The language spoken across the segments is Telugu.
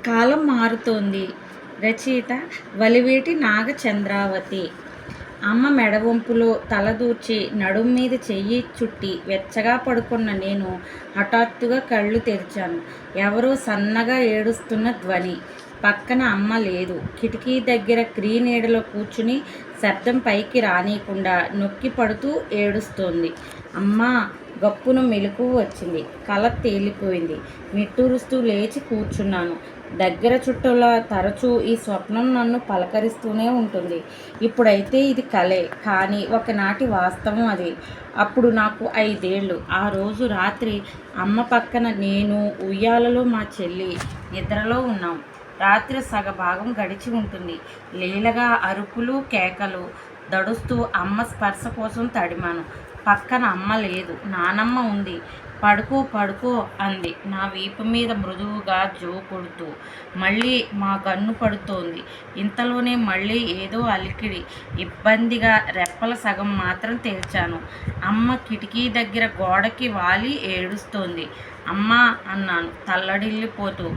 కాలం మారుతోంది. రచయిత వలివేటి నాగచంద్రావతి. అమ్మ మెడవంపులో తలదూర్చి నడుం మీద చెయ్యి చుట్టి వెచ్చగా పడుకున్న నేను హఠాత్తుగా కళ్ళు తెరిచాను. ఎవరో సన్నగా ఏడుస్తున్న ధ్వని. పక్కన అమ్మ లేదు. కిటికీ దగ్గర క్రీనీడలో కూర్చుని శబ్దం పైకి రానీయకుండా నొక్కి పడుతూ ఏడుస్తోంది. అమ్మా! గప్పున మెలకువ వచ్చింది. కల తేలిపోయింది. నిట్టూరుస్తూ లేచి కూర్చున్నాను. దగ్గర చుట్టూలా తరచూ ఈ స్వప్నం నన్ను పలకరిస్తూనే ఉంటుంది. ఇప్పుడైతే ఇది కలే, కానీ ఒకనాటి వాస్తవం అది. అప్పుడు నాకు 5 ఏళ్ళు. ఆ రోజు రాత్రి అమ్మ పక్కన నేను, ఉయ్యాలలో మా చెల్లి నిద్రలో ఉన్నాం. రాత్రి సగభాగం గడిచి ఉంటుంది. లీలగా అరుపులు, కేకలు దడుస్తూ అమ్మ స్పర్శ కోసం తడిమాను. పక్కన అమ్మ లేదు. నానమ్మ ఉంది. పడుకో పడుకో అంది నా వీపు మీద మృదువుగా జో కొడుతూ. మళ్ళీ మా కన్ను పడుతోంది. ఇంతలోనే మళ్ళీ ఏదో అలికిడి. ఇబ్బందిగా రెప్పల సగం మాత్రం తెరిచాను. అమ్మ కిటికీ దగ్గర గోడకి వాలి ఏడుస్తోంది. అమ్మా అన్నాను తల్లడిల్లిపోతూ.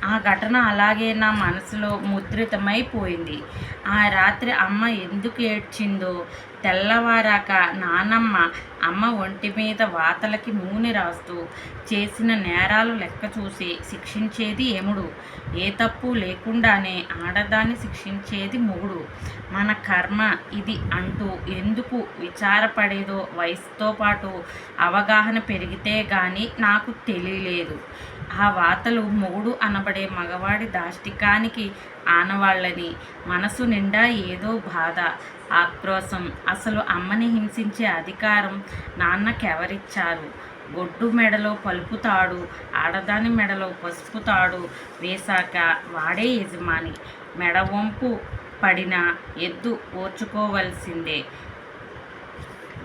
ఆ ఘటన అలాగే నా మనసులో ముద్రితమైపోయింది. ఆ రాత్రి అమ్మ ఎందుకు ఏడ్చిందో తెల్లవారాక నానమ్మ అమ్మ ఒంటి మీద వాతలకి నూనె రాస్తూ చేసిన నేరాలు లెక్క చూసి శిక్షించేది యముడు. ఏ తప్పు లేకుండానే ఆడదాన్ని శిక్షించేది మొగుడు. మన కర్మ ఇది అంటూ ఎందుకు విచారపడేదో వయసుతో పాటు అవగాహన పెరిగితే గాని నాకు తెలియలేదు. ఆ వాతలు మొగుడు అనబడే మగవాడి దాష్టికానికి ఆనవాళ్ళని. మనసు నిండా ఏదో బాధ, ఆక్రోశం. అసలు అమ్మని హింసించే అధికారం నాన్నకెవరిచ్చారు? గొడ్డు మెడలో పలుపు తాడు, ఆడదాని మెడలో పసుపు తాడు వేశాక వాడే యజమాని. మెడవంపు పడిన ఎద్దు ఓర్చుకోవలసిందే.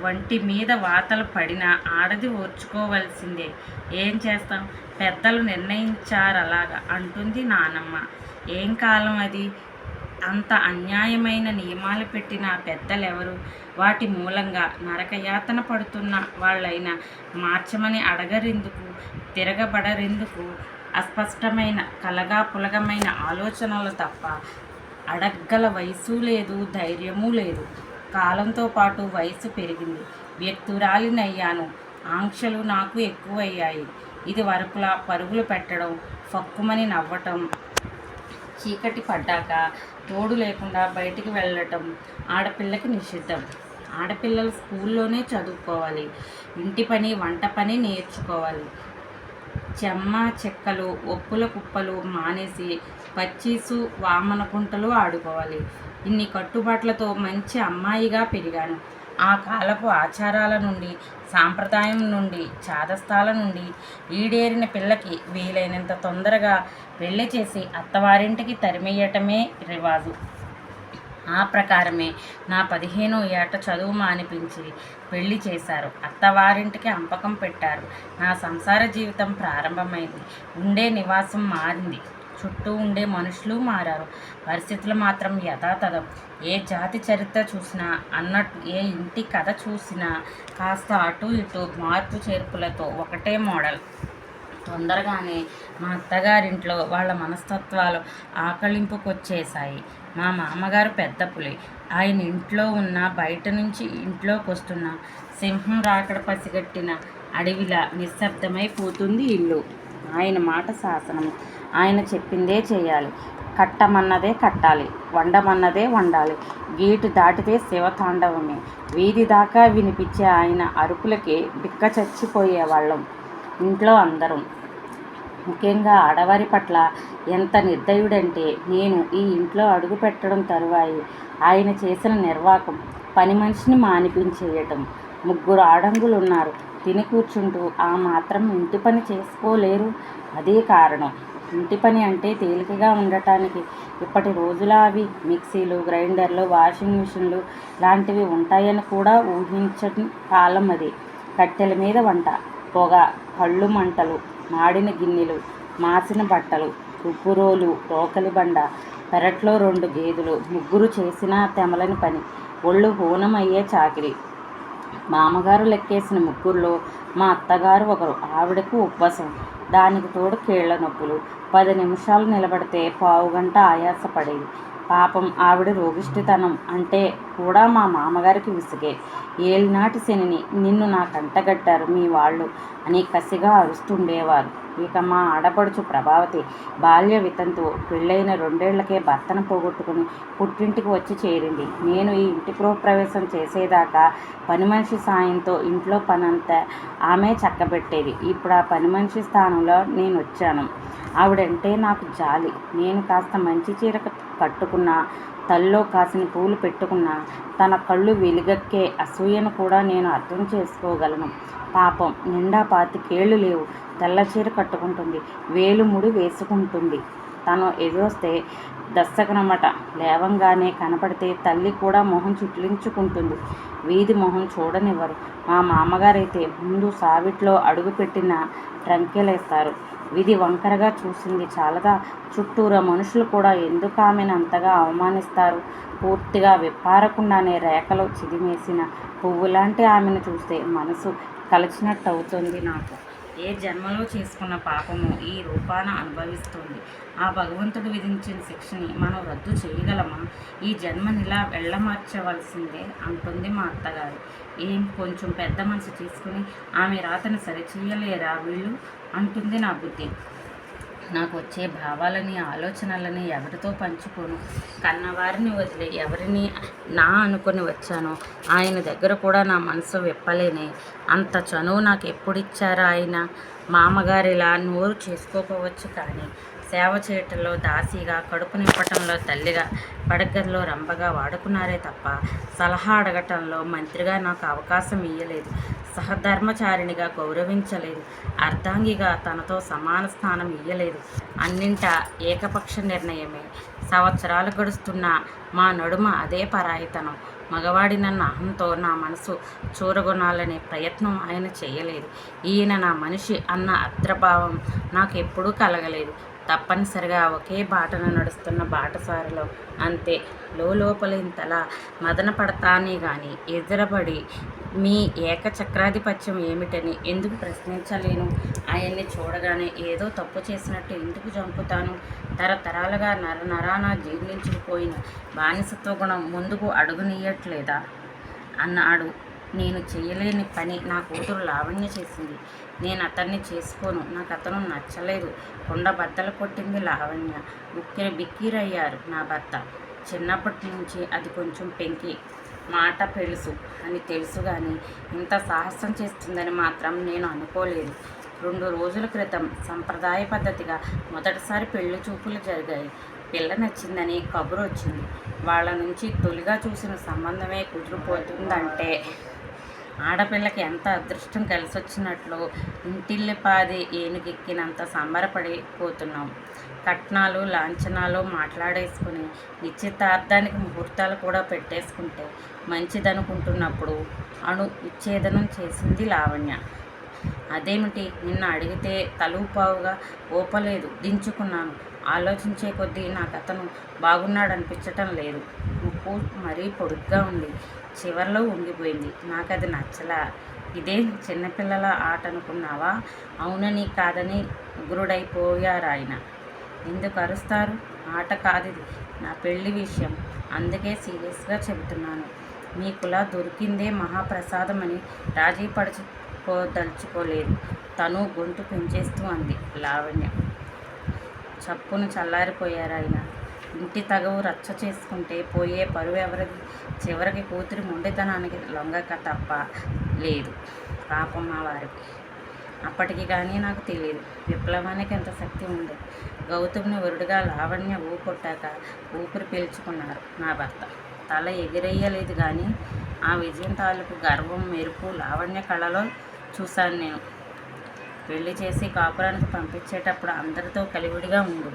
వంటి మీద వాతలు పడిన ఆడది ఓర్చుకోవలసిందే. ఏం చేస్తాం? పెద్దలు నిర్ణయించారలాగా అంటుంది నానమ్మ. ఏం కాలం అది? అంత అన్యాయమైన నియమాలు పెట్టిన పెద్దలెవరు? వాటి మూలంగా నరకయాతన పడుతున్న వాళ్ళైనా మార్చమని అడగరెందుకు? తిరగబడరెందుకు? అస్పష్టమైన కలగాపులగమైన ఆలోచనలు తప్ప అడగ్గల వయసు లేదు, ధైర్యమూ లేదు. కాలంతో పాటు వయసు పెరిగింది. వ్యక్తురాలినయ్యాను. ఆంక్షలు నాకు ఎక్కువయ్యాయి. ఇది వరకులా పరుగులు పెట్టడం, ఫక్కుమని నవ్వటం, చీకటి పడ్డాక తోడు లేకుండా బయటికి వెళ్ళటం ఆడపిల్లకి నిషిద్ధం. ఆడపిల్లలు స్కూల్లోనే చదువుకోవాలి. ఇంటి పని, వంట పని నేర్చుకోవాలి. చెమ్మ చెక్కలు, ఒప్పుల కుప్పలు మానేసి పచ్చీసు, వామన గుంటలు ఆడుకోవాలి. ఇన్ని కట్టుబాట్లతో మంచి అమ్మాయిగా పెరిగాను. ఆ కాలపు ఆచారాల నుండి, సాంప్రదాయం నుండి, చాదస్తాల నుండి ఈడేరిన పిల్లకి వీలైనంత తొందరగా పెళ్లి చేసి అత్తవారింటికి తరిమెయ్యటమే రివాజు. ఆ ప్రకారమే నా 15వ ఏట చదువు మానిపించి పెళ్లి చేశారు. అత్తవారింటికి అంపకం పెట్టారు. నా సంసార జీవితం ప్రారంభమైంది. ఉండే నివాసం మారింది. చుట్టూ ఉండే మనుషులు మారారు. పరిస్థితులు మాత్రం యథాతథం. ఏ జాతి చరిత్ర చూసినా అన్నట్టు, ఏ ఇంటి కథ చూసినా కాస్త అటు ఇటు మార్పు చేర్పులతో ఒకటే మోడల్. తొందరగానే మా అత్తగారింట్లో వాళ్ళ మనస్తత్వాలు ఆకళింపుకొచ్చేశాయి. మా మామగారు పెద్ద పులి. ఆయన ఇంట్లో ఉన్న, బయట నుంచి ఇంట్లోకి వస్తున్న సింహం రాకడ పసిగట్టిన అడవిలా నిశ్శబ్దమైపోతుంది ఇల్లు. ఆయన మాట శాసనం. ఆయన చెప్పిందే చేయాలి. కట్టమన్నదే కట్టాలి. వండమన్నదే వండాలి. గీటు దాటితే శివతాండవమే. వీధి దాకా వినిపించే ఆయన అరుపులకి బిక్క చచ్చిపోయేవాళ్ళం ఇంట్లో అందరం. ముఖ్యంగా ఆడవారి పట్ల ఎంత నిర్దయుడంటే, నేను ఈ ఇంట్లో అడుగు పెట్టడం తరువాయి ఆయన చేసిన నిర్వాకం. పని మనిషిని మానిపించేయటం. 3 ఆడంగులున్నారు. తిని కూర్చుంటూ ఆ మాత్రం ఇంటి పని చేసుకోలేరు. అదే కారణం. ఇంటి పని అంటే తేలికగా ఉండటానికి ఇప్పటి రోజులా అవి మిక్సీలు, గ్రైండర్లు, వాషింగ్ మిషన్లు లాంటివి ఉంటాయని కూడా ఊహించని కాలం అది. కట్టెల మీద వంట, పొగ, కళ్ళు మంటలు, మాడిన గిన్నెలు, మాసిన బట్టలు, రుబ్బురోలు, రోకలి బండ, పెరట్లో 2 గేదెలు, 3 చేసినా తెమలని పని. ఒళ్ళు హూనమయ్యే చాకిరి. మామగారు లెక్కేసిన 3లో మా అత్తగారు ఒకరు. ఆవిడకు ఉపవాసం. దానికి తోడు కీళ్ల నొప్పులు. 10 నిమిషాలు నిలబడితే పావుగంట ఆయాసపడేది. పాపం ఆవిడ రోగిష్టితనం అంటే కూడా మా మామగారికి విసిగే. ఏలినాటి శనిని నిన్ను నా కంటగట్టారు మీ వాళ్ళు అని కసిగా అరుస్తుండేవారు. ఇక మా ఆడపడుచు ప్రభావతి బాల్య వితంతు. పెళ్ళైన 2 ఏళ్లకే భర్తను పోగొట్టుకుని పుట్టింటికి వచ్చి చేరింది. నేను ఈ ఇంటి గృహప్రవేశం చేసేదాకా పని మనిషి సాయంతో ఇంట్లో పనంతా ఆమె చక్కబెట్టేది. ఇప్పుడు ఆ పని మనిషి స్థానంలో నేను వచ్చాను. ఆవిడంటే నాకు జాలి. నేను కాస్త మంచి చీర కట్టుకున్నా, తల్లో కాసిన పూలు పెట్టుకున్నా తన కళ్ళు వెలుగక్కే అసూయను కూడా నేను అర్థం చేసుకోగలను. పాపం నిండా 25 లేవు. తెల్ల చీర కట్టుకుంటుంది, వేలుముడి వేసుకుంటుంది. తను ఎదురొస్తే దస్సకనమట. లేవంగానే కనపడితే తల్లి కూడా మొహం చిట్లించుకుంటుంది. వీధి మొహం చూడనివ్వరు. మా మామగారైతే ముందు సావిట్లో అడుగుపెట్టిన ట్రంకెలేస్తారు. విధి వంకరగా చూసింది చాలదా, చుట్టూరా మనుషులు కూడా ఎందుకు ఆమెను అంతగా అవమానిస్తారు? పూర్తిగా విప్పారకుండానే రేఖలో చిదిమేసిన పువ్వులాంటి ఆమెను చూస్తే మనసు కలిచినట్టవుతుంది నాకు. ఏ జన్మలో చేసుకున్న పాపము ఈ రూపాన అనుభవిస్తుంది. ఆ భగవంతుడు విధించిన శిక్షని మనం రద్దు చేయగలమా? ఈ జన్మనిలా వెళ్ళమార్చవలసిందే అంటుంది మా అత్తగారు. ఏం కొంచెం పెద్ద మనసు తీసుకుని ఆమె రాతను సరిచేయలేరా వీళ్ళు అంటుంది నా బుద్ధి. నాకు వచ్చే భావాలని ఆలోచనలని ఎవరితో పంచుకోను. కన్నవారిని వదిలి ఎవరిని నా అనుకొని వచ్చానో ఆయన దగ్గర కూడా నా మనసు విప్పలేనే. అంత చనువు నాకు ఎప్పుడిచ్చారా ఆయన? మామగారిలా నోరు చేసుకోకపోవచ్చు కానీ సేవ చేయటంలో దాసీగా, కడుపు నింపటంలో తల్లిగా, పడగదిలో రంపగా వాడుకున్నారే తప్ప సలహా అడగటంలో మంత్రిగా నాకు అవకాశం ఇయ్యలేదు. సహధర్మచారిణిగా గౌరవించలేదు. అర్ధాంగిగా తనతో సమాన స్థానం ఇయ్యలేదు. అన్నింటా ఏకపక్ష నిర్ణయమే. సంవత్సరాలు గడుస్తున్నా మా నడుమ అదే పరాయితనం. మగవాడినన్న అహంతో నా మనసు చూరగొనాలనే ప్రయత్నం ఆయన చేయలేదు. ఈయన నా మనిషి అన్న అద్రభావం నాకు ఎప్పుడూ కలగలేదు. తప్పనిసరిగా ఒకే బాటను నడుస్తున్న బాటసారిలో అంతే. లోపలింతలా మదన పడతానే గాని ఎదురబడి మీ ఏకచక్రాధిపత్యం ఏమిటని ఎందుకు ప్రశ్నించలేను? ఆయన్ని చూడగానే ఏదో తప్పు చేసినట్టు ఎందుకు చంపుతాను? తరతరాలుగా నరాన జీర్ణించుకుపోయిన బానిసత్వ గుణం ముందుకు అడుగునీయట్లేదా అన్నాడు. నేను చేయలేని పని నా కూతురు లావణ్య చేసింది. నేను అతన్ని చేసుకోను. నాకు అతను నచ్చలేదు. కొండ బద్దలు కొట్టింది లావణ్య. ఉక్కిరి బిక్కిరయ్యారు నా భర్త. చిన్నప్పటి నుంచి అది కొంచెం పెంకి మాట పెలుసు అని తెలుసు కానీ ఇంత సాహసం చేస్తుందని మాత్రం నేను అనుకోలేదు. 2 రోజుల క్రితం సంప్రదాయ పద్ధతిగా మొదటిసారి పెళ్లి చూపులు జరిగాయి. పిల్ల నచ్చిందని కబురు వచ్చింది. వాళ్ళ నుంచి తొలిగా చూసిన సంబంధమే కుదిరిపోతుందంటే ఆడపిల్లకి ఎంత అదృష్టం కలిసొచ్చినట్లు ఇంటిల్లిపాది ఏనుగెక్కినంత సంబరపడిపోతున్నాం. కట్నాలు లాంఛనాలు మాట్లాడేసుకుని నిశ్చితార్థానికి ముహూర్తాలు కూడా పెట్టేసుకుంటే మంచిదనుకుంటున్నప్పుడు విచ్ఛేదనం చేసింది లావణ్య. అదేమిటి? నిన్న అడిగితే తలూపావుగా ఊపలేదు. దించుకున్నాను. ఆలోచించే కొద్దీ నాకు అతను బాగున్నాడనిపించటం లేదు. ముక్కు మరీ పొడుగ్గా ఉంది. చివర్లో ఉండిపోయింది. నాకు అది నచ్చలా. ఇదే చిన్నపిల్లల ఆట అనుకున్నావా? అవునని కాదని ఉగ్రుడైపోయారాయన. ఎందుకు అరుస్తారు? ఆట కాదిది, నా పెళ్లి విషయం. అందుకే సీరియస్గా చెబుతున్నాను. మీకులా దొరికిందే మహాప్రసాదమని రాజీ పడుచుకోదలుచుకోలేదు. తను గొంతు పెంచేస్తూ అంది లావణ్య. చప్పును చల్లారిపోయారాయన. ఇంటి తగవు రచ్చ చేసుకుంటే పోయే పరువు ఎవరిది? చివరికి కూతురి మొండితనానికి లొంగక తప్ప లేదు. పాపం మా వారికి. అప్పటికి కానీ నాకు తెలియదు విప్లవానికి ఎంత శక్తి ఉంది. గౌతమ్ని వరుడుగా లావణ్య కొట్టాక ఊపిరి పీల్చుకున్నారు నా భర్త. తల ఎగిరేయలేదు కానీ ఆ విజయం తాలూకు గర్వం మెరుపు లావణ్య కళలో చూశాను నేను. పెళ్లి చేసి కాపురానికి పంపించేటప్పుడు అందరితో కలివిడిగా ఉండు.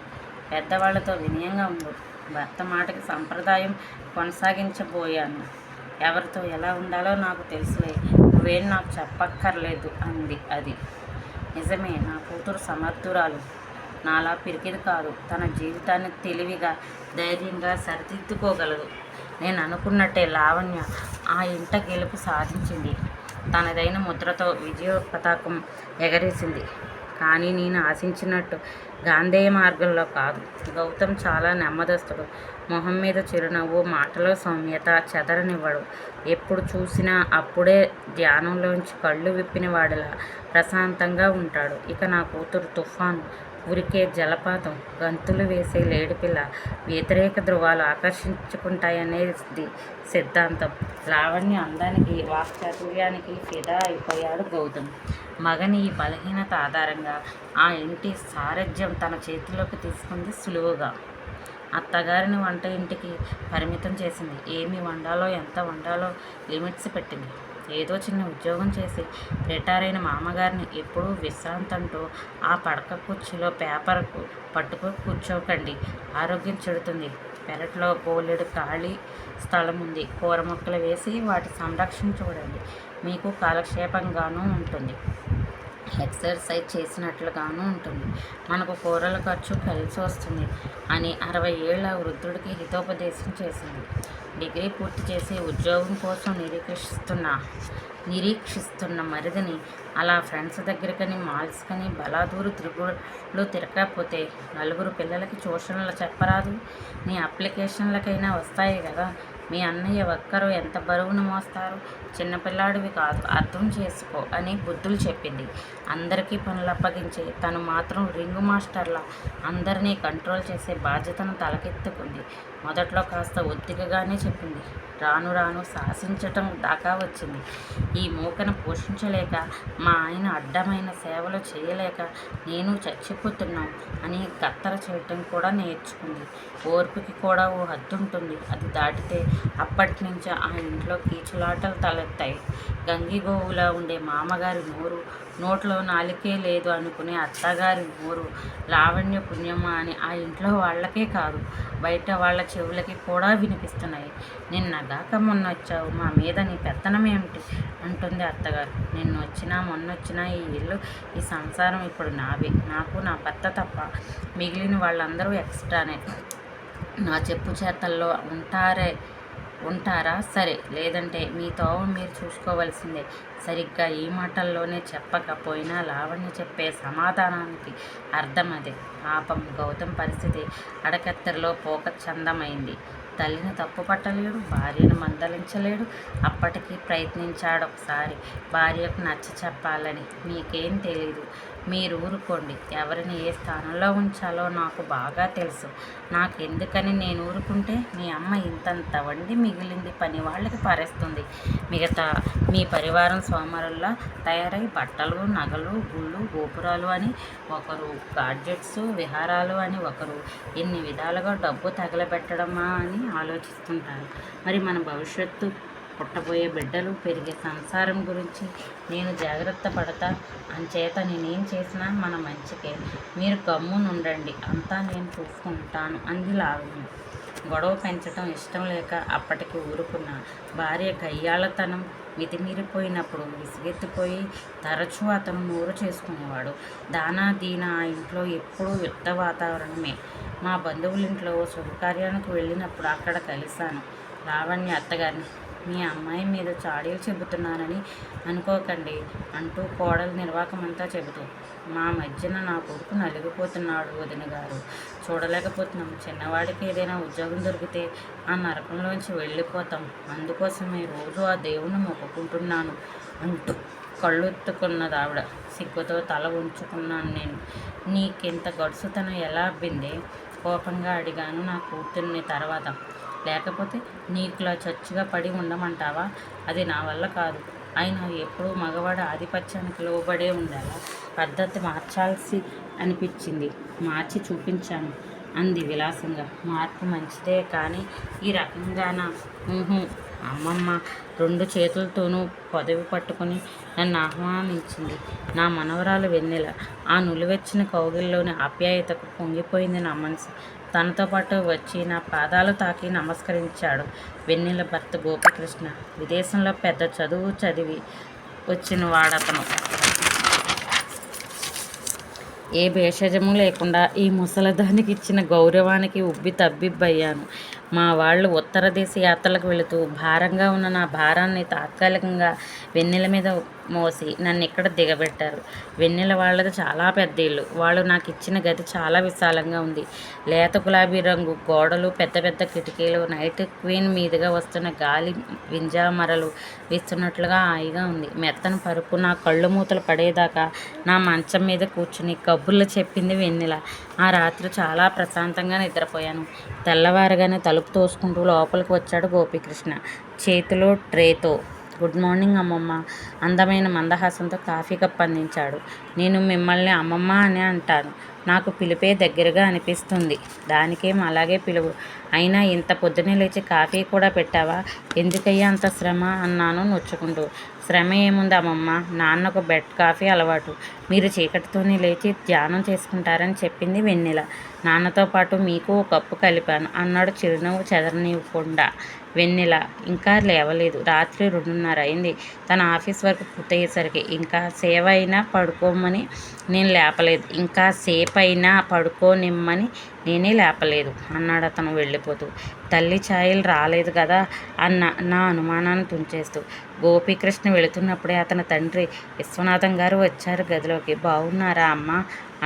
పెద్దవాళ్లతో వినయంగా ఉండు. భర్త మాటకి సంప్రదాయం కొనసాగించబోయాను. ఎవరితో ఎలా ఉండాలో నాకు తెలుసులే. నువ్వేం నాకు చెప్పక్కర్లేదు అంది. అది నిజమే. నా కూతురు సమర్థురాలు. నాలా పిరికిది కాదు. తన జీవితాన్ని తెలివిగా ధైర్యంగా సరిదిద్దుకోగలదు. నేను అనుకున్నట్టే లావణ్య ఆ ఇంట గెలుపు సాధించింది. తనదైన ముద్రతో విజయ పతాకం ఎగరేసింది. కానీ నేను ఆశించినట్టు గాంధేయ మార్గంలో కాదు. గౌతమ్ చాలా నెమ్మదస్తుడు. మొహం మీద చిరునవ్వు, మాటలో సౌమ్యత, చెదరనివ్వడు. ఎప్పుడు చూసినా అప్పుడే ధ్యానంలోంచి కళ్ళు విప్పిన వాడిలా ప్రశాంతంగా ఉంటాడు. ఇక నా కూతురు తుఫాను ఉరికే జలపాతం, గంతులు వేసే లేడిపిల్ల. వ్యతిరేక ధృవాలు ఆకర్షించుకుంటాయనేది సిద్ధాంతం. లావణ్య అందానికి, వాక్చాతుర్యానికి ఫిదా అయిపోయాడు గౌతమ్. మగని ఈ బలహీనత ఆధారంగా ఆ ఇంటి సారథ్యం తన చేతిలోకి తీసుకుంది సులువుగా. అత్తగారిని వంట ఇంటికి పరిమితం చేసింది. ఏమి వండాలో, ఎంత వండాలో లిమిట్స్ పెట్టింది. ఏదో చిన్న ఉద్యోగం చేసి రిటైర్ అయిన మామగారిని ఎప్పుడూ విశ్రాంతంటూ ఆ పడక కుర్చీలో పేపర్ పట్టుకు కూర్చోకండి, ఆరోగ్యం చెడుతుంది. పెరట్లో బోలెడు ఖాళీ స్థలం ఉంది. కూర మొక్కలు వేసి వాటి సంరక్షణ చూడండి. మీకు కాలక్షేపంగానూ ఉంటుంది, ఎక్సర్సైజ్ చేసినట్లుగానూ ఉంటుంది. మనకు కూరల ఖర్చు కలిసి వస్తుంది అని 60 ఏళ్ల వృద్ధుడికి హితోపదేశం చేసింది. డిగ్రీ పూర్తి చేసి ఉద్యోగం కోసం నిరీక్షిస్తున్న మరిదిని అలా ఫ్రెండ్స్ దగ్గరకని, మాల్స్కని బలాదూరు తిరుగుళ్ళు తిరగకపోతే నలుగురు పిల్లలకి ట్యూషన్లు చెప్పరాదు? నీ అప్లికేషన్లకైనా వస్తాయి కదా. మీ అన్నయ్య ఒక్కరు ఎంత బరువును మోస్తారు? చిన్నపిల్లాడివి కాదు, అర్థం చేసుకో అని బుద్ధులు చెప్పింది. అందరికీ పనులు అప్పగించి తను మాత్రం రింగ్ మాస్టర్లా అందరినీ కంట్రోల్ చేసే బాధ్యతను తలకెత్తుకుంది. మొదట్లో కాస్త ఒత్తికగానే చెప్పింది. రాను రాను శాసించటం దాకా వచ్చింది. ఈ మూకను పోషించలేక, మా ఆయన అడ్డమైన సేవలు చేయలేక నేను చచ్చిపోతున్నాం అని కత్తర చేయటం కూడా నేర్చుకుంది. ఓర్పుకి కూడా ఓ హద్దుంటుంది. అది దాటితే అప్పటి నుంచి ఆ ఇంట్లో కీచులాటలు తలెత్తాయి. గంగిగోవులా ఉండే మామగారి నోరు, నోట్లో నాలికే లేదు అనుకునే అత్తగారి నోరు లావణ్య పుణ్యమా అని ఆ ఇంట్లో వాళ్ళకే కాదు, బయట వాళ్ళ చెవులకి కూడా వినిపిస్తున్నాయి. నిన్నగాక మొన్నొచ్చావు, మా మీద నీ పెత్తనం ఏమిటి అంటుంది అత్తగారు. నిన్నొచ్చినా మొన్నొచ్చినా ఈ ఇల్లు, ఈ సంసారం ఇప్పుడు నావే. నాకు నా భర్త తప్ప మిగిలిన వాళ్ళందరూ ఎక్స్ట్రానే. నా చెప్పు చేతల్లో ఉంటారా సరే, లేదంటే మీ తోవ మీరు చూసుకోవలసిందే. సరిగ్గా ఈ మాటల్లోనే చెప్పకపోయినా లావణ్య చెప్పే సమాధానానికి అర్థం అదే. పాపం గౌతమ్ పరిస్థితి అడకత్తెరలో పోక చందమైంది. తల్లిని తప్పు పట్టలేడు, భార్యను మందలించలేడు. అప్పటికి ప్రయత్నించాడు ఒకసారి భార్యకు నచ్చ చెప్పాలని. మీకేం తెలీదు, మీరు ఊరుకోండి. ఎవరిని ఏ స్థానంలో ఉంచాలో నాకు బాగా తెలుసు. నాకెందుకని నేను ఊరుకుంటే మీ అమ్మ ఇంతంత వండి మిగిలింది పని వాళ్ళకి పారేస్తుంది. మిగతా మీ పరివారం సోమరుల్లా తయారై బట్టలు, నగలు, గుళ్ళు, గోపురాలు అని ఒకరు, గాడ్జెట్స్, విహారాలు అని ఒకరు, ఎన్ని విధాలుగా డబ్బు తగలబెట్టడమా అని ఆలోచిస్తుంటారు. మరి మన భవిష్యత్తు, పుట్టబోయే బిడ్డలు, పెరిగే సంసారం గురించి నేను జాగ్రత్త పడతా. అంచేత నేనేం చేసినా మన మంచికే. మీరు గమ్మునుండండి, అంతా నేను చూసుకుంటాను అంది లావణ్య. గొడవ పెంచటం ఇష్టం లేక అప్పటికి ఊరుకున్న భార్య గయ్యాళతనం మితిమీరిపోయినప్పుడు విసిగెత్తిపోయి తరచూ అతను నోరు చేసుకునేవాడు. దానా దీనా ఆ ఇంట్లో ఎప్పుడూ యుద్ధ వాతావరణమే. మా బంధువులింట్లో శుభకార్యానికి వెళ్ళినప్పుడు అక్కడ కలిశాను లావణ్య అత్తగారిని. మీ అమ్మాయి మీద చాడీలు చెబుతున్నానని అనుకోకండి అంటూ కోడలు నిర్వాకమంతా చెబుతూ, మా మధ్యన నా కొడుకు నలిగిపోతున్నాడు వదిన గారు, చూడలేకపోతున్నాం. చిన్నవాడికి ఏదైనా ఉద్యోగం దొరికితే ఆ నరకంలోంచి వెళ్ళిపోతాం. అందుకోసమే రోజు ఆ దేవుణ్ణి మొక్కుకుంటున్నాను అంటూ కళ్ళొత్తుకున్నదావిడ. సిగ్గుతో తల ఉంచుకున్నాను నేను. నీకింత గడుసుతనం ఎలా అబ్బిందే? కోపంగా అడిగాను నా కూతుర్ని తర్వాత. లేకపోతే నీకులా చచ్చుగా పడి ఉండమంటావా? అది నా వల్ల కాదు. అయినా ఎప్పుడూ మగవాడు ఆధిపత్యానికి లోబడే ఉండాలా? పద్ధతి మార్చాల్సి అనిపించింది, మార్చి చూపించాను అంది విలాసంగా. మార్పు మంచిదే, కానీ ఈ రకంగానా? అమ్మమ్మ 2 చేతులతోనూ పొదవి పట్టుకుని నన్ను ఆహ్వానించింది. నా మనవరాలు వెన్నెల. ఆ నులివెచ్చిన కౌగిల్లోని ఆప్యాయతకు పొంగిపోయింది నా మనసు. తనతో పాటు వచ్చి నా పాదాలు తాకి నమస్కరించాడు వెన్నెల భర్త గోపీకృష్ణ. విదేశంలో పెద్ద చదువు చదివి వచ్చిన వాడతను. ఏ భేషజము లేకుండా ఈ ముసలదానికి ఇచ్చిన గౌరవానికి ఉబ్బి తబ్బిబ్బయ్యాను. మా వాళ్ళు ఉత్తర దేశ యాత్రలకు వెళుతూ భారంగా ఉన్న నా భారాన్ని తాత్కాలికంగా వెన్నెల మీద మోసి నన్ను ఇక్కడ దిగబెట్టారు. వెన్నెల వాళ్ళది చాలా పెద్ద ఇల్లు. వాళ్ళు నాకు ఇచ్చిన గది చాలా విశాలంగా ఉంది. లేత గులాబీ రంగు గోడలు, పెద్ద పెద్ద కిటికీలు, నైట్ క్వీన్ మీదుగా వస్తున్న గాలి వింజామరలు వీస్తున్నట్లుగా హాయిగా ఉంది. మెత్తని పరుపు నా కళ్ళు మూతలు పడేదాకా నా మంచం మీద కూర్చుని కబుర్లు చెప్పింది వెన్నెల. ఆ రాత్రి చాలా ప్రశాంతంగా నిద్రపోయాను. తెల్లవారగానే తలుపు తోసుకుంటూ లోపలికి వచ్చాడు గోపీకృష్ణ, చేతిలో ట్రేతో. గుడ్ మార్నింగ్ అమ్మమ్మ. అందమైన మందహాసంతో కాఫీ కప్ అందించాడు. నేను మిమ్మల్ని అమ్మమ్మ అని అంటాను. నాకు పిలిపే దగ్గరగా అనిపిస్తుంది. దానికేం అలాగే పిలువు. అయినా ఇంత పొద్దునే లేచి కాఫీ కూడా పెట్టావా? ఎందుకయ్యా అంత శ్రమ అన్నాను నొచ్చుకుంటూ. శ్రమ ఏముంది అమ్మమ్మ, నాన్నకు బెడ్ కాఫీ అలవాటు. మీరు చీకటితోనే లేచి ధ్యానం చేసుకుంటారని చెప్పింది వెన్నెల. నాన్నతో పాటు మీకు ఓ కప్పు కలిపాను అన్నాడు చిరునవ్వు చెదరనివ్వకుండా. వెన్నెల ఇంకా లేవలేదు. రాత్రి 2:30 అయింది. తన ఆఫీస్ వర్క్ పూర్తయ్యేసరికి. ఇంకా సేవ అయినా పడుకోమని నేను లేపలేదు. ఇంకా సేపైనా పడుకోనిమ్మని నేనే లేపలేదు అన్నాడు అతను వెళ్ళిపోతూ. తల్లి ఛాయలు రాలేదు కదా అన్న నా అనుమానాన్ని తుంచేస్తూ. గోపీకృష్ణ వెళుతున్నప్పుడే అతని తండ్రి విశ్వనాథం గారు వచ్చారు గదిలోకి. బాగున్నారా అమ్మ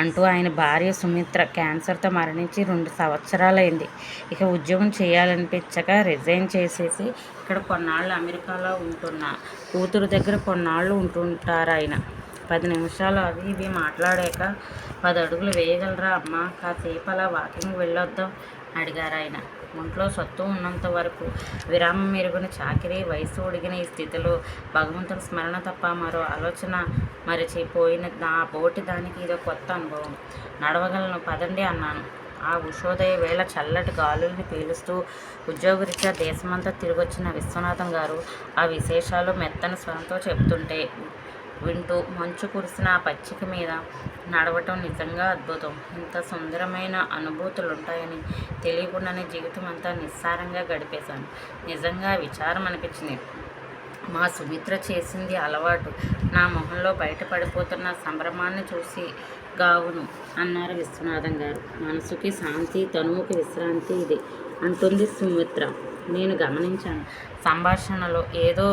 అంటూ. ఆయన భార్య సుమిత్ర క్యాన్సర్తో మరణించి 2 సంవత్సరాలైంది. ఇక ఉద్యోగం చేయాలనిపించక రిజైన్ చేసేసి ఇక్కడ కొన్నాళ్ళు అమెరికాలో ఉంటున్నా. కూతురు దగ్గర కొన్నాళ్ళు ఉంటుంటారాయన. 10 నిమిషాలు అవి ఇవి మాట్లాడాక 10 అడుగులు వేయగలరా అమ్మ? కాసేపు అలా వాకింగ్ వెళ్ళొద్దాం అడిగారాయన. ఒంట్లో సత్తు ఉన్నంత వరకు విరామం మెరుగున చాకిరీ వయసు ఉడిగిన ఈ స్థితిలో భగవంతుని స్మరణ తప్ప మరో ఆలోచన మరిచిపోయిన నా బోటి దానికి ఇదో కొత్త అనుభవం. నడవగలను పదండి అన్నాను. ఆ ఉషోదయ వేళ చల్లటి గాలుల్ని పీలుస్తూ ఉద్యోగరీత్యా దేశమంతా తిరిగొచ్చిన విశ్వనాథం గారు ఆ విశేషాలు మెత్తని స్వరంతో చెప్తుంటే వింటూ మంచు కురిసిన ఆ పచ్చిక మీద నడవటం నిజంగా అద్భుతం. ఇంత సుందరమైన అనుభూతులుంటాయని తెలియకుండానే జీవితం అంతా నిస్సారంగా గడిపేశాను. నిజంగా విచారం అనిపించింది. మా సుమిత్ర చేసింది అలవాటు. నా మొహంలో బయటపడిపోతున్న సంభ్రమాన్ని చూసి గావును అన్నారు విశ్వనాథం గారు. మనసుకి శాంతి, తనువుకి విశ్రాంతి ఇది అంటుంది సుమిత్ర. నేను గమనించాను. సంభాషణలో ఏదో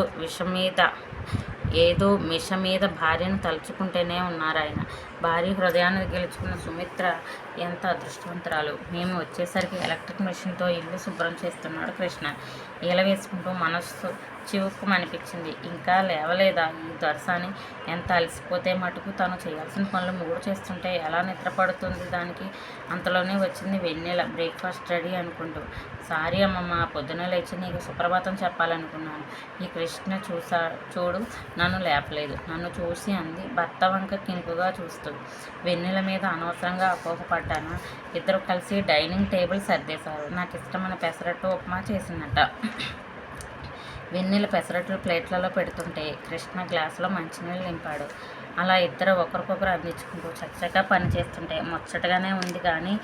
మిష మీద భార్యను తలుచుకుంటూనే ఉన్నారాయన. భార్య హృదయాన్ని గెలుచుకున్న సుమిత్ర ఎంత అదృష్టవంతురాలు. మేము వచ్చేసరికి ఎలక్ట్రిక్ మెషిన్తో ఇల్లు శుభ్రం చేస్తున్నాడు కృష్ణ. ఈల వేసుకుంటూ మనస్సు చివుక్కుమనిపించింది. ఇంకా లేవలేదా ఈ దొరసాని? ఎంత అలసిపోతే మటుకు తను చేయాల్సిన పనులు 3 చేస్తుంటే ఎలా నిద్రపడుతుంది దానికి? అంతలోనే వచ్చింది వెన్నెల బ్రేక్ఫాస్ట్ రెడీ అనుకుంటూ. సారీ అమ్మమ్మ, పొద్దున లేచి నీకు సుప్రభాతం చెప్పాలనుకున్నాను. ఈ కృష్ణ చూడు నన్ను లేపలేదు. నన్ను చూసి అంది భర్త వంక కినుకుగా చూస్తూ. వెన్నెల మీద అనవసరంగా అపోహపడ్డాను. ఇద్దరు కలిసి డైనింగ్ టేబుల్ సర్దేశారు. నాకు ఇష్టమైన పెసరట్టు ఉప్మా చేసిందట. వెన్నెల పెసరట్లు ప్లేట్లలో పెడుతుంటే కృష్ణ గ్లాసులో మంచినీళ్ళు నింపాడు. అలా ఇద్దరు ఒకరికొకరు అందించుకుంటూ చక్కగా పని చేస్తుంటే ముచ్చటగానే ఉంది. కానీ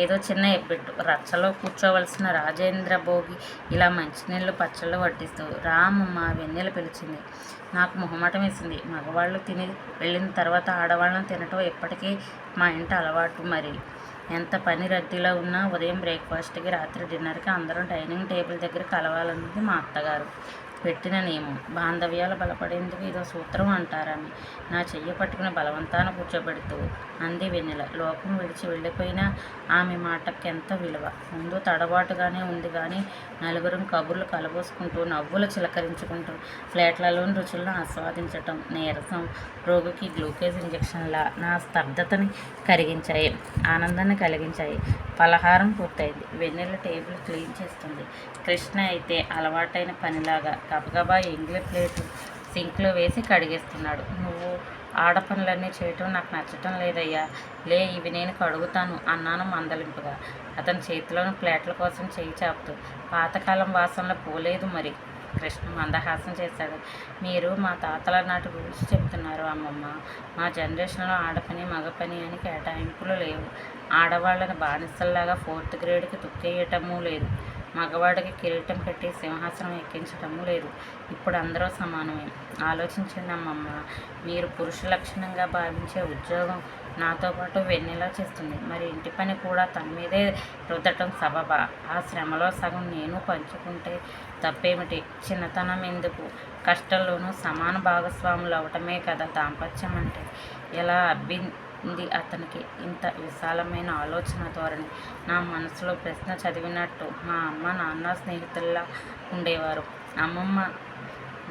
ఏదో చిన్న ఎబ్బెట్టు. రచ్చలో కూర్చోవలసిన రాజేంద్ర భోగి ఇలా మంచినీళ్ళు పచ్చళ్ళు వడ్డిస్తూ రా అమ్మమ్మ వెన్నెల పిలిచింది. నాకు మొహమాటం వేసింది. మగవాళ్ళు తిని వెళ్ళిన తర్వాత ఆడవాళ్ళని తినటం ఎప్పటికీ మా ఇంట అలవాటు. మరి ఎంత పని రద్దీలో ఉన్నా ఉదయం బ్రేక్ఫాస్ట్కి, రాత్రి డిన్నర్కి అందరం డైనింగ్ టేబుల్ దగ్గర కలవాలన్నది మా అత్తగారు పెట్టిన నియమం. బాంధవ్యాలు బలపడేందుకు ఇదో సూత్రం అంటారని నా చెయ్యి పట్టుకుని బలవంతాన కూర్చోబెడుతూ అంది వెన్నెల. లోకం విడిచి వెళ్ళిపోయినా ఆమె మాటకెంత విలువ. ముందు తడబాటుగానే ఉంది కానీ నలుగురం కబుర్లు కలబోసుకుంటూ నవ్వులు చిలకరించుకుంటూ ప్లేట్లలోని రుచులను ఆస్వాదించటం నీరసం రోగికి గ్లూకోజ్ ఇంజెక్షన్లా నా స్తబ్దతని కరిగించాయి, ఆనందాన్ని కలిగించాయి. పలహారం పూర్తయింది. వెన్నెల టేబుల్ క్లీన్ చేస్తుంది. కృష్ణ అయితే అలవాటైన పనిలాగా గబగబా ఎంగిలి ప్లేటు సింక్లో వేసి కడిగేస్తున్నాడు. నువ్వు ఆడపనులన్నీ చేయటం నాకు నచ్చటం లేదయ్యా. లే, ఇవి నేను కడుగుతాను అన్నాను మందలింపుగా, అతని చేతిలోని ప్లేట్ల కోసం చేయి చాపుతూ. పాతకాలం వాసనలు పోలేదు మరి. కృష్ణ మందహాసం చేశాడు. మీరు మా తాతల నాటి రూల్స్ చెప్తున్నారు అమ్మమ్మ. మా జనరేషన్లో ఆడపని మగపని అని కేటాయింపులు లేవు. ఆడవాళ్ళని బానిసల్లాగా 4th గ్రేడ్కి తొక్కేయటమూ లేదు. మగవాడికి కిరీటం పెట్టి సింహాసనం ఎక్కించటము లేదు. ఇప్పుడు అందరూ సమానమే. ఆలోచించండి అమ్మమ్మ. మీరు పురుష లక్షణంగా భావించే ఉద్యోగం నాతో పాటు వెన్నెలా చేస్తుంది. మరి ఇంటి పని కూడా తన మీదే రుద్దటం సబబా? ఆ శ్రమలో సగం నేను పంచుకుంటే తప్పేమిటి? చిన్నతనం ఎందుకు? కష్టంలోనూ సమాన భాగస్వాములు అవటమే కదా దాంపత్యం అంటే. ఎలా అబ్బింది అతనికి ఇంత విశాలమైన ఆలోచన ధోరణి? నా మనసులో ప్రశ్న చదివినట్టు మా అమ్మ నాన్న స్నేహితుల్లా ఉండేవారు. అమ్మమ్మ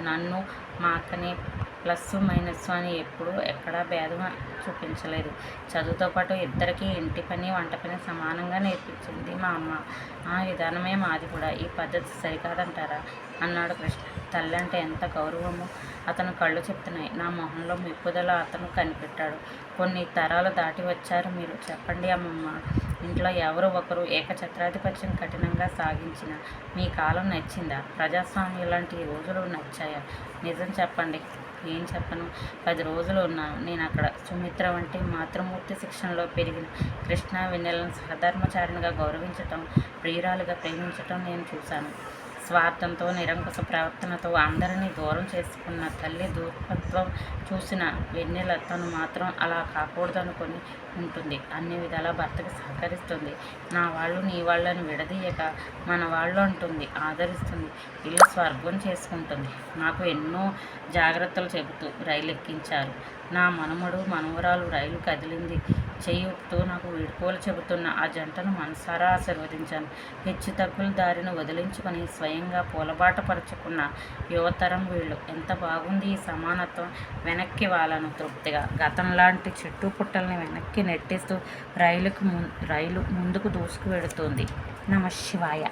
నన్ను మా అక్కని ప్లస్ మైనస్ అని ఎప్పుడూ ఎక్కడా భేదం చూపించలేదు. చదువుతో పాటు ఇద్దరికీ ఇంటి పని వంట పని సమానంగా నేర్పించింది మా అమ్మ. ఆ విధానమే మాది కూడా. ఈ పద్ధతి సరికాదంటారా అన్నాడు కృష్ణ. తల్లి అంటే ఎంత గౌరవమో అతను కళ్ళు చెప్తున్నాయి. నా మొహంలో మెప్పుదల అతను కనిపెట్టాడు. కొన్ని తరాలు దాటి వచ్చారు మీరు. చెప్పండి అమ్మమ్మ, ఇంట్లో ఎవరో ఒకరు ఏకఛత్రాధిపత్యం కఠినంగా సాగించిన మీ కాలం నచ్చిందా? ప్రజాస్వామ్యం లాంటి రోజులు నచ్చాయా? నిజం చెప్పండి. ఏం చెప్పను. 10 రోజులు ఉన్నాను నేను అక్కడ. సుమిత్ర వంటి మాతృమూర్తి శిక్షణలో పెరిగిన కృష్ణ వెన్నెలను సహధర్మచారిణిగా గౌరవించటం, ప్రియురాలుగా ప్రేమించటం నేను చూశాను. స్వార్థంతో నిరంకుశ ప్రవర్తనతో అందరినీ దూరం చేసుకున్న తల్లి దూర్పత్వం చూసిన వెన్నెల తను మాత్రం అలా కాకూడదనుకొని ఉంటుంది. అన్ని విధాలా భర్తకి సహకరిస్తుంది. నా వాళ్ళు నీ వాళ్ళని విడదీయక మన వాళ్ళు అంటుంది, ఆదరిస్తుంది, ఇల్లు స్వర్గం చేసుకుంటుంది. నాకు ఎన్నో జాగ్రత్తలు చెబుతూ రైలు ఎక్కించారు. నా మనమడు మనవరాలు రైలు కదిలింది చెయ్యి ఊపుతూ నాకు వీడ్కోలు చెబుతున్న ఆ జంటను మనసారా ఆశీర్వదించాను. హెచ్చు తగ్గుల దారిని వదిలించుకొని స్వయంగా పూలబాట పరుచుకున్న యువతరం వీళ్ళు. ఎంత బాగుంది ఈ సమానత్వం. వెనక్కి వాళ్ళను తృప్తిగా గతంలాంటి చెట్టు పుట్టల్ని వెనక్కి నెట్టేస్తూ రైలు ముందుకు దూసుకు వెడుతోంది. నమః శివాయ.